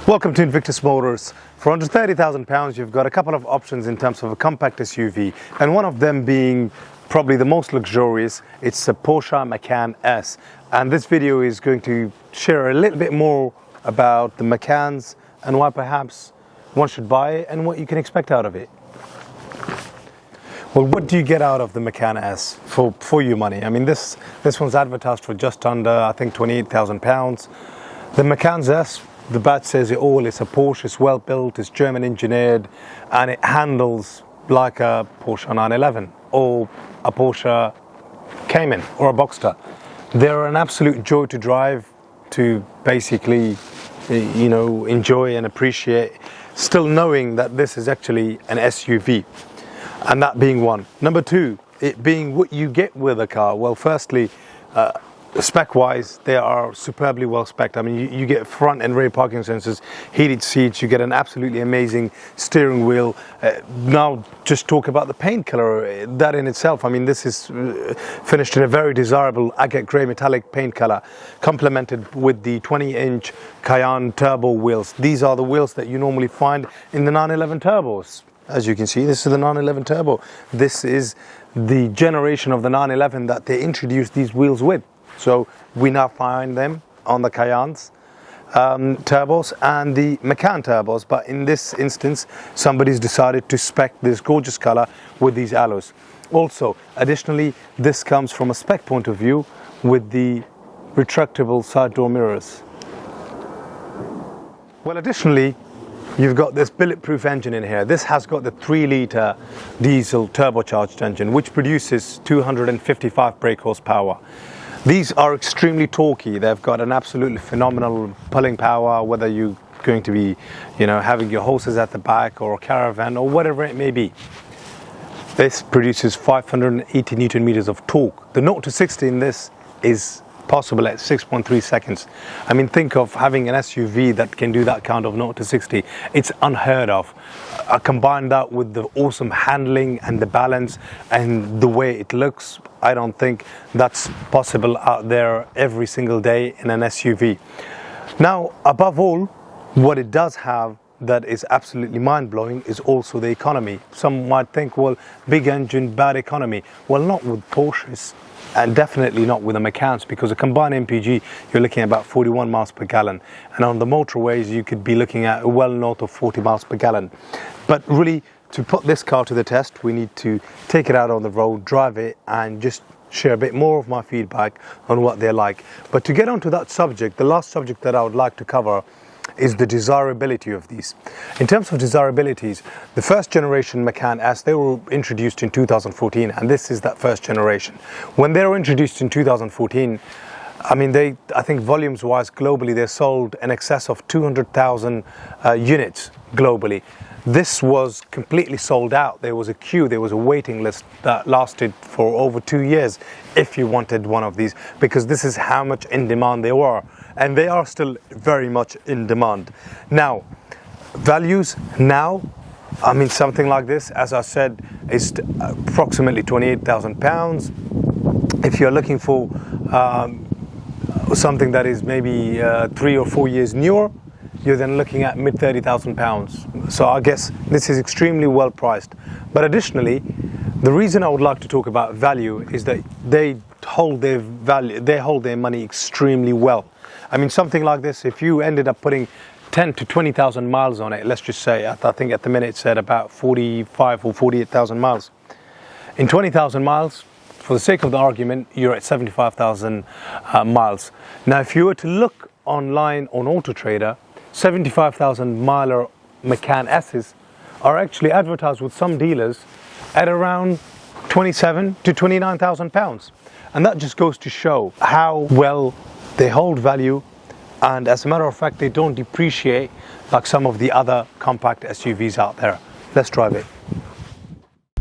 Welcome to Invictus Motors. For under £30,000, you've got a couple of options in terms of a compact SUV, and one of them being probably the most luxurious. It's a Porsche Macan S, and this video is going to share a little bit more about the Macans and why perhaps one should buy it and what you can expect out of it. Well, what do you get out of the Macan S for your money? I mean, this one's advertised for just under, I think, £28,000. The Macan S, the badge says it all. It's a Porsche, it's well built, it's German engineered, and it handles like a Porsche 911 or a Porsche Cayman or a Boxster. They're an absolute joy to drive, to basically, enjoy and appreciate, still knowing that this is actually an SUV. And that being one. Number two, it being what you get with a car. Well, firstly, spec-wise, they are superbly well spec'd. I mean, you get front and rear parking sensors, heated seats, you get an absolutely amazing steering wheel. Now, just talk about the paint color, that in itself. I mean, this is finished in a very desirable agate grey metallic paint color, complemented with the 20-inch Cayenne turbo wheels. These are the wheels that you normally find in the 911 turbos. As you can see, this is the 911 turbo. This is the generation of the 911 that they introduced these wheels with. So we now find them on the Cayennes turbos and the Macan turbos, but in this instance somebody's decided to spec this gorgeous color with these alloys. Also, additionally, this comes from a spec point of view with the retractable side door mirrors. Well, additionally, you've got this bulletproof engine in here. This has got the 3-litre diesel turbocharged engine, which produces 255 brake horsepower. These are extremely torquey. They've got an absolutely phenomenal pulling power, whether you're going to be, having your horses at the back or a caravan or whatever it may be. This produces 580 Newton meters of torque. The 0 to 60 in this is possible at 6.3 seconds. I mean, think of having an SUV that can do that kind of 0 to 60. It's unheard of. Combine that with the awesome handling and the balance and the way it looks, I don't think that's possible out there every single day in an SUV. Now, above all, what it does have that is absolutely mind-blowing is also the economy. Some might think, well, big engine, bad economy. Well, not with Porsches, and definitely not with the Macans, because a combined MPG, you're looking at about 41 miles per gallon. And on the motorways, you could be looking at well north of 40 miles per gallon. But really, to put this car to the test, we need to take it out on the road, drive it, and just share a bit more of my feedback on what they're like. But to get onto that subject, the last subject that I would like to cover is the desirability of these. In terms of desirabilities, the first generation Macan S, they were introduced in 2014, and this is that first generation. When they were introduced in 2014, I mean, I think volumes-wise, globally, they sold in excess of 200,000 units globally. This was completely sold out. There was a queue, there was a waiting list that lasted for over 2 years if you wanted one of these, because this is how much in demand they were. And they are still very much in demand. Now, values now, I mean, something like this, as I said, is approximately £28,000. If you're looking for something that is maybe 3 or 4 years newer, you're then looking at mid £30,000. So I guess this is extremely well priced. But additionally, the reason I would like to talk about value is that they hold their value, they hold their money extremely well. I mean, something like this, if you ended up putting 10 to 20,000 miles on it, let's just say, I think at the minute it said about 45 or 48,000 miles. In 20,000 miles, for the sake of the argument, you're at 75,000 miles. Now, if you were to look online on Auto Trader, 75,000 miler Macan S's are actually advertised with some dealers at around 27 to 29,000 pounds. And that just goes to show how well they hold value, and as a matter of fact, they don't depreciate like some of the other compact SUVs out there. Let's drive it.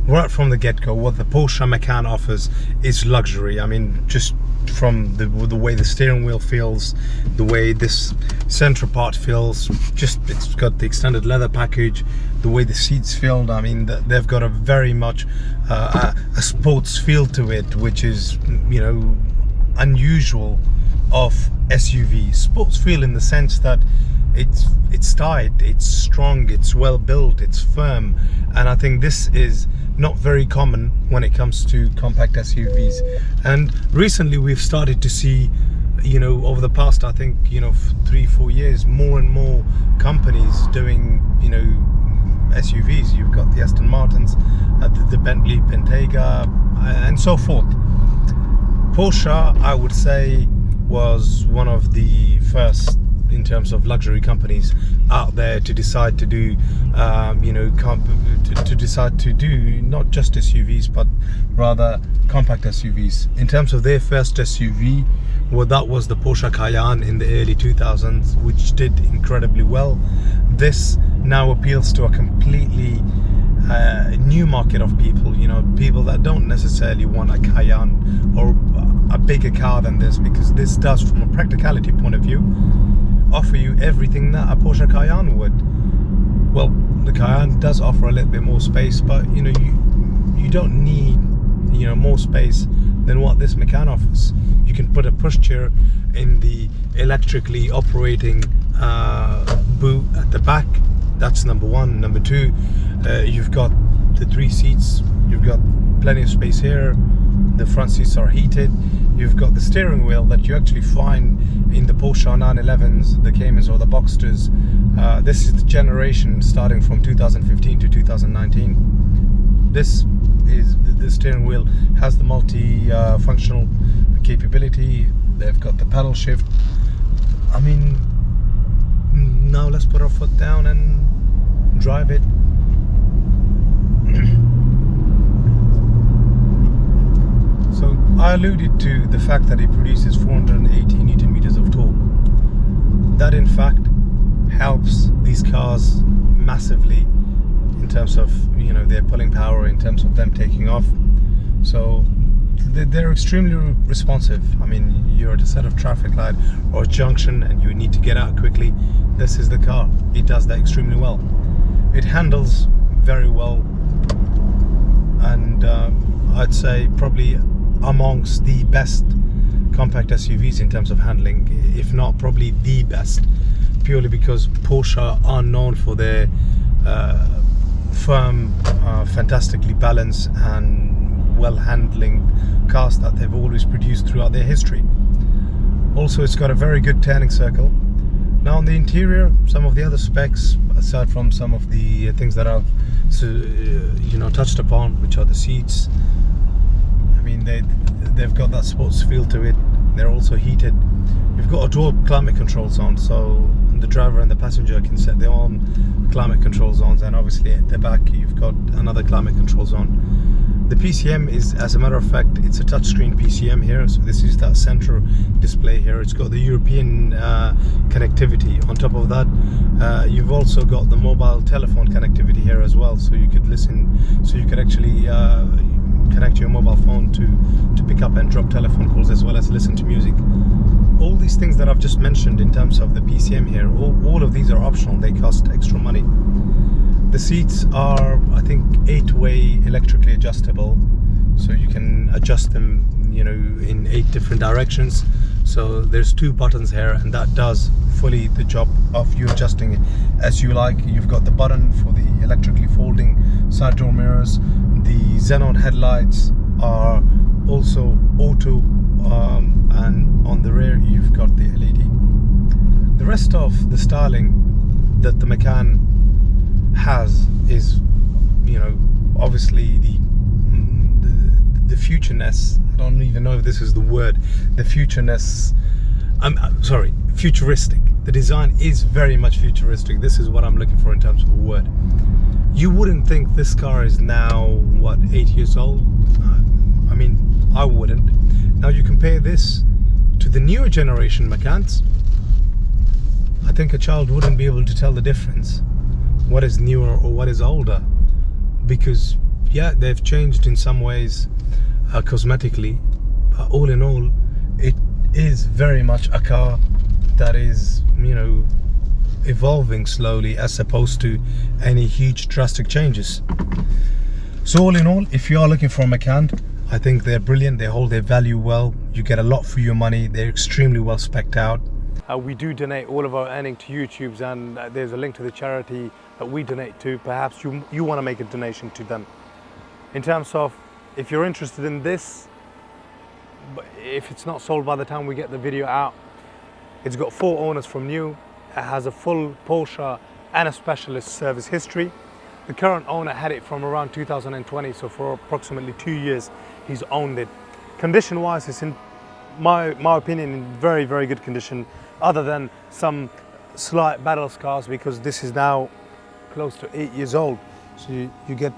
Right from the get-go, what the Porsche Macan offers is luxury. I mean, just from the way the steering wheel feels, the way this center part feels, just it's got the extended leather package, the way the seats feel. I mean, they've got a very much a sports feel to it, which is, unusual of SUV. Sports feel in the sense that it's tight, it's strong, it's well built, it's firm, and I think this is not very common when it comes to compact SUVs. And recently we've started to see, you know, over the past, I think, you know, 3-4 years, more and more companies doing, you know, SUVs. You've got the Aston Martins, the Bentley Bentayga, and so forth. Porsche, I would say, was one of the first in terms of luxury companies out there to decide to do, you know, to decide to do not just SUVs but rather compact SUVs. In terms of their first SUV, well, that was the Porsche Cayenne in the early 2000s, which did incredibly well. This now appeals to a completely new market of people, you know, people that don't necessarily want a Cayenne or a bigger car than this, because this does, from a practicality point of view, offer you everything that a Porsche Cayenne would. Well, the Cayenne does offer a little bit more space, but you know, you don't need, you know, more space than what this Macan offers. You can put a pushchair in the electrically operating boot at the back. That's number one. Number two, you've got the 3 seats, you've got plenty of space here. The front seats are heated. You've got the steering wheel that you actually find in the Porsche 911s, the Caymans or the Boxsters. This is the generation starting from 2015 to 2019. This is the steering wheel has the multi-functional capability. They've got the pedal shift. I mean, now let's put our foot down and drive it. So I alluded to the fact that it produces 480 Newton meters of torque. That in fact helps these cars massively in terms of, you know, their pulling power, in terms of them taking off. So they're extremely responsive. I mean, you're at a set of traffic light or a junction and you need to get out quickly. This is the car. It does that extremely well. It handles very well, and I'd say probably amongst the best compact SUVs in terms of handling, if not probably the best, purely because Porsche are known for their firm, fantastically balanced and well handling cars that they've always produced throughout their history. Also, it's got a very good turning circle. Now on the interior, some of the other specs, aside from some of the things that I've you know, touched upon, which are the seats, I mean, they've got that sports feel to it. They're also heated. You've got a dual climate control zone, so the driver and the passenger can set their own climate control zones, and obviously at the back you've got another climate control zone. The PCM is, as a matter of fact, it's a touchscreen PCM here, so this is that central display here. It's got the European connectivity. On top of that, you've also got the mobile telephone connectivity here as well, so you could listen, so you could actually connect your mobile phone to pick up and drop telephone calls, as well as listen to music. All these things that I've just mentioned in terms of the PCM here, all of these are optional. They cost extra money. The seats are, I think, 8-way electrically adjustable, so you can adjust them, you know, in 8 different directions. So there's 2 buttons here, and that does fully the job of you adjusting it as you like. You've got the button for the electrically folding side door mirrors. The xenon headlights are also auto, and on the rear you've got the LED. The rest of the styling that the Macan has is, you know, obviously the futureness. I don't even know if this is the word. The futureness. I'm sorry, futuristic. The design is very much futuristic. This is what I'm looking for in terms of a word. You wouldn't think this car is now, what, 8 years old? I mean, I wouldn't. Now you compare this to the newer generation Macans, I think a child wouldn't be able to tell the difference. What is newer or what is older? Because yeah, they've changed in some ways cosmetically, but all in all, it is very much a car that is, you know, evolving slowly, as opposed to any huge drastic changes. So all in all, if you are looking for a Macan, I think they're brilliant. They hold their value well. You get a lot for your money. They're extremely well spec'd out. We do donate all of our earning to YouTube's, and there's a link to the charity that we donate to. Perhaps you want to make a donation to them. In terms of, if you're interested in this, but if it's not sold by the time we get the video out, it's got 4 owners from new. It has a full Porsche and a specialist service history. The current owner had it from around 2020, so for approximately 2 years he's owned it. Condition wise, it's in my opinion in very, very good condition, other than some slight battle scars, because this is now close to 8 years old. So you get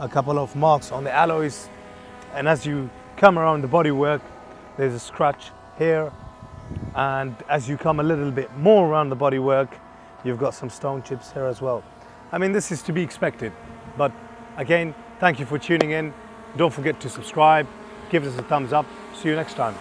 a couple of marks on the alloys, and as you come around the bodywork, there's a scratch here, and as you come a little bit more around the bodywork, you've got some stone chips here as well. I mean, this is to be expected, but again, thank you for tuning in. Don't forget to subscribe, give us a thumbs up. See you next time.